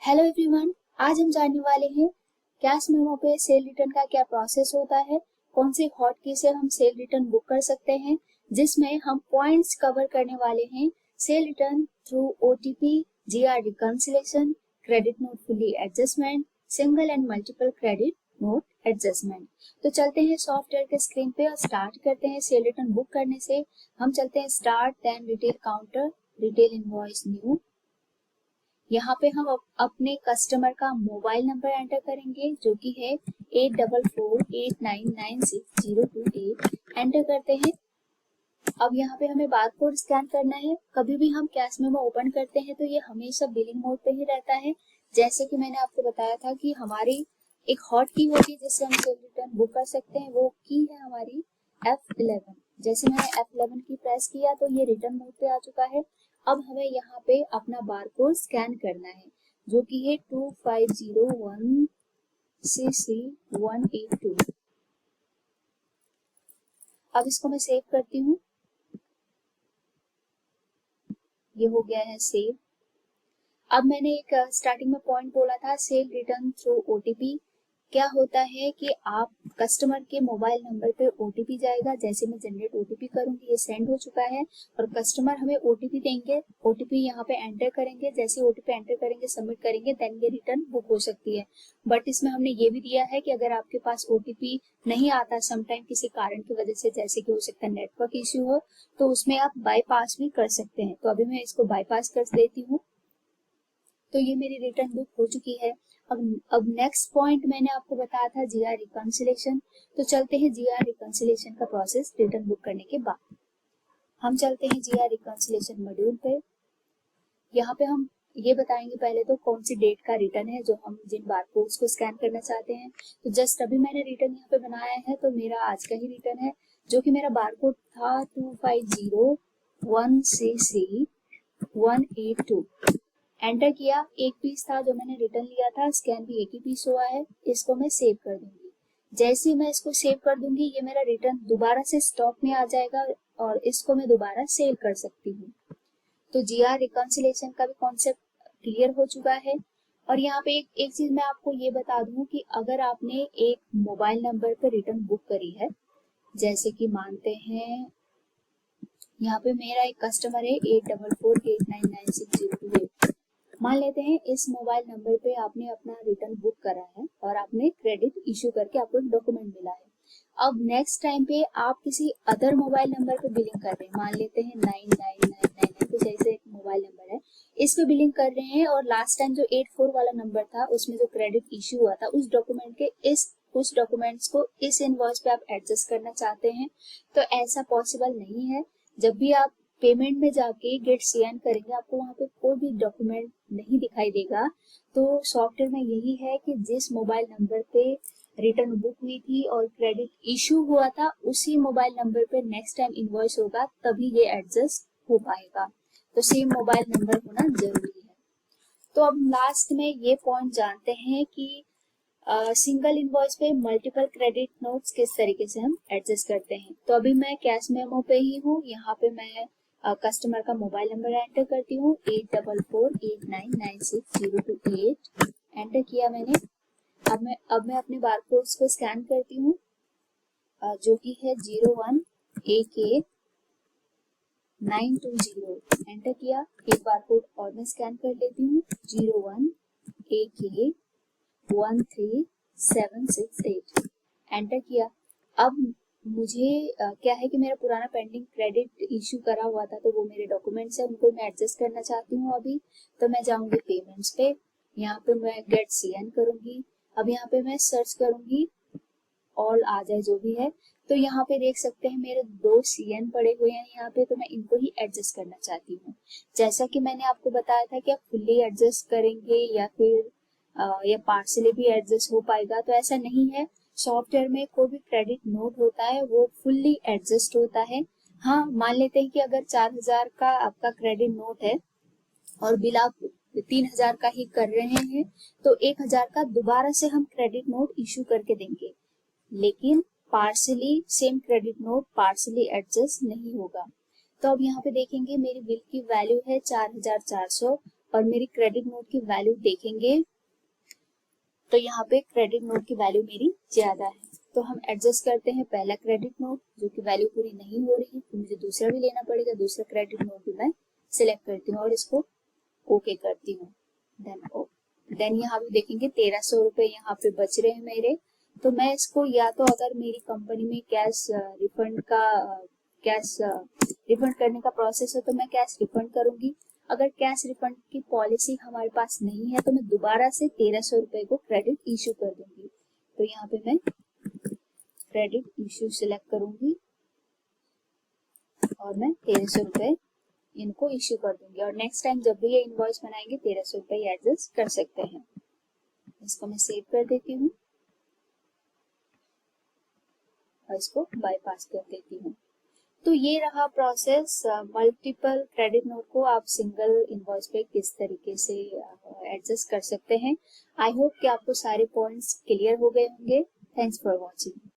Hello everyone, आज हम जानने वाले हैं कैश मेमो पे सेल रिटर्न का क्या प्रोसेस होता है, कौन से हॉटकी से हम सेल रिटर्न बुक कर सकते हैं, जिसमें हम पॉइंट्स कवर करने वाले हैं। Sale return through OTP, GR reconciliation, credit note fully adjustment, single and multiple credit note adjustment. तो चलते हैं सॉफ्टवेयर के स्क्रीन पे और स्टार्ट करते हैं सेल रिटर्न बुक करने से। हम चलते हैं start, then retail counter, retail invoice new. यहाँ पे हम अपने कस्टमर का मोबाइल नंबर एंटर करेंगे जो कि है 8448996028। एंटर करते हैं। अब यहाँ पे हमें बार कोड स्कैन करना है। कभी भी हम कैश मेमो ओपन करते हैं तो ये हमेशा बिलिंग मोड पे ही रहता है। जैसे कि मैंने आपको बताया था कि हमारी एक हॉट की होगी जिससे हम सेल रिटर्न बुक कर सकते हैं, वो की है हमारी F11। जैसे मैंने F11 की प्रेस किया तो ये रिटर्न मोड पे आ चुका है। अब हमें यहाँ पे अपना बारकोड स्कैन करना है जो कि है 2501CC182। अब इसको मैं सेव करती हूँ। ये हो गया है सेव। अब मैंने एक स्टार्टिंग में पॉइंट बोला था सेल रिटर्न थ्रू ओटीपी। क्या होता है कि आप कस्टमर के मोबाइल नंबर पे ओटीपी जाएगा। जैसे मैं जनरेट ओटीपी करूंगी, ये सेंड हो चुका है और कस्टमर हमें ओटीपी देंगे। ओटीपी यहाँ पे एंटर करेंगे। जैसे ओटीपी एंटर करेंगे, सबमिट करेंगे, देन ये रिटर्न बुक हो सकती है। बट इसमें हमने ये भी दिया है कि अगर आपके पास ओटीपी नहीं आता समटाइम किसी कारण की वजह से, जैसे कि हो सकता है नेटवर्क इश्यू हो, तो उसमें आप बाईपास भी कर सकते हैं। तो अभी मैं इसको बाईपास कर देती हूँ। तो ये मेरी रिटर्न बुक हो चुकी है। अब नेक्स्ट पॉइंट मैंने आपको बताया था जीआर रिकंसिलेशन। तो चलते हैं जीआर रिकंसिलेशन का प्रोसेस रिटर्न बुक करने के बाद। हम चलते हैं जीआर रिकंसिलेशन मॉड्यूल पे। यहाँ पे हम ये बताएंगे पहले तो कौन सी डेट का रिटर्न है जो हम जिन बारकोड्स को स्कैन करना चाहते हैं। तो जस्ट अभी मैंने रिटर्न यहाँ पे बनाया है, तो मेरा आज का ही रिटर्न है जो कि मेरा बारकोड था 2501CC182। एंटर किया। एक पीस था जो मैंने रिटर्न लिया था, स्कैन भी एक ही पीस हुआ है। इसको मैं सेव कर दूंगी। जैसे ही मैं इसको सेव कर दूंगी, ये मेरा रिटर्न दोबारा से स्टॉक में आ जाएगा और इसको मैं दोबारा सेल कर सकती हूँ। तो जीआर रिकंसिलेशन का भी कॉन्सेप्ट क्लियर हो चुका है। और यहाँ पे एक चीज मैं आपको ये बता दूं कि अगर आपने एक मोबाइल नंबर पर रिटर्न बुक करी है, जैसे कि मानते हैं यहाँ पे मेरा एक कस्टमर है 8448996028। मान लेते हैं इस मोबाइल नंबर पे आपने अपना रिटर्न बुक करा है और आपने क्रेडिट इश्यू करके आपको एक डॉक्यूमेंट मिला है। अब नेक्स्ट टाइम पे आप किसी अदर मोबाइल नंबर पे बिलिंग कर रहे हैं, मान लेते हैं 99999 कुछ ऐसे एक मोबाइल नंबर है, इस पे बिलिंग कर रहे हैं और लास्ट टाइम जो 84 वाला नंबर था उसमें जो क्रेडिट इश्यू हुआ था उस डॉक्यूमेंट के उस डॉक्यूमेंट्स को इस इनवॉइस पे आप एडजस्ट करना चाहते हैं, तो ऐसा पॉसिबल नहीं है। जब भी आप पेमेंट में जाके गेट स्कैन करेंगे, आपको वहां पे कोई भी डॉक्यूमेंट नहीं दिखाई देगा। तो सॉफ्टवेयर में यही है कि जिस मोबाइल नंबर पे रिटर्न बुक हुई थी और क्रेडिट इशू हुआ था, उसी मोबाइल नंबर पे नेक्स्ट टाइम इनवॉइस होगा तभी ये एडजस्ट हो पाएगा। तो सेम मोबाइल नंबर होना जरूरी है। तो अब लास्ट में ये पॉइंट जानते हैं कि सिंगल इनवॉइस पे मल्टीपल क्रेडिट नोट्स किस तरीके से हम एडजस्ट करते हैं। तो अभी मैं कैश मेमो पे ही हूँ। यहाँ पे मैं कस्टमर का मोबाइल नंबर एंटर करती हूँ 8448996028। एंटर किया मैंने। अब मैं अपने बारकोड्स को स्कैन करती हूँ जो कि है 01AK920। एंटर किया। एक बारकोड और मैं स्कैन कर लेती हूँ 01AK13768। एंटर किया। अब मुझे क्या है कि मेरा पुराना पेंडिंग क्रेडिट इश्यू करा हुआ था, तो वो मेरे डॉक्यूमेंट्स है, उनको मैं एडजस्ट करना चाहती हूँ अभी। तो मैं जाऊंगी पेमेंट्स पे। यहाँ पे मैं गेट सीएन करूंगी। अब यहाँ पे मैं सर्च करूंगी, ऑल आ जाए जो भी है। तो यहाँ पे देख सकते हैं मेरे 2 सीएन पड़े हुए हैं यहाँ पे, तो मैं इनको ही एडजस्ट करना चाहती हूँ। जैसा कि मैंने आपको बताया था कि आप फुल्ली एडजस्ट करेंगे या फिर या पार्सली भी एडजस्ट हो पाएगा, तो ऐसा नहीं है। सॉफ्टवेयर में कोई भी क्रेडिट नोट होता है वो फुल्ली एडजस्ट होता है। हाँ, मान लेते हैं कि अगर 4000 का आपका क्रेडिट नोट है और बिल आप 3000 का ही कर रहे हैं, तो 1000 का दोबारा से हम क्रेडिट नोट इशू करके देंगे, लेकिन partially same credit note partially adjust नहीं होगा। तो अब यहाँ पे देखेंगे मेरी बिल की वैल्यू है 4400 और मेरी क्रेडिट नोट की वैल्यू देखेंगे तो यहाँ पे क्रेडिट नोट की वैल्यू मेरी ज्यादा है, तो हम एडजस्ट करते हैं पहला क्रेडिट नोट जो कि वैल्यू पूरी नहीं हो रही है, तो मुझे दूसरा भी लेना पड़ेगा। दूसरा क्रेडिट नोट भी मैं सिलेक्ट करती हूँ और इसको ओके करती हूँ। देन यहाँ भी देखेंगे 1300 रुपये यहाँ पे बच रहे हैं मेरे, तो मैं इसको या तो अगर मेरी कंपनी में कैश रिफंड करने का प्रोसेस है तो मैं कैश रिफंड करूंगी। अगर कैश रिफंड की पॉलिसी हमारे पास नहीं है तो मैं दोबारा से 1300 रुपये को क्रेडिट इशू कर दूंगी। तो यहाँ पे मैं क्रेडिट इशू सिलेक्ट करूंगी और मैं 1300 रुपये इनको इशू कर दूंगी, और नेक्स्ट टाइम जब भी ये इनवॉइस बनाएंगे 1300 रुपये एडजस्ट कर सकते हैं। इसको मैं सेव कर देती हूँ और इसको बाईपास कर देती हूँ। तो ये रहा प्रोसेस, मल्टीपल क्रेडिट नोट को आप सिंगल इनवॉइस पे किस तरीके से एडजस्ट कर सकते हैं। आई होप कि आपको सारे पॉइंट्स क्लियर हो गए होंगे। Thanks for watching.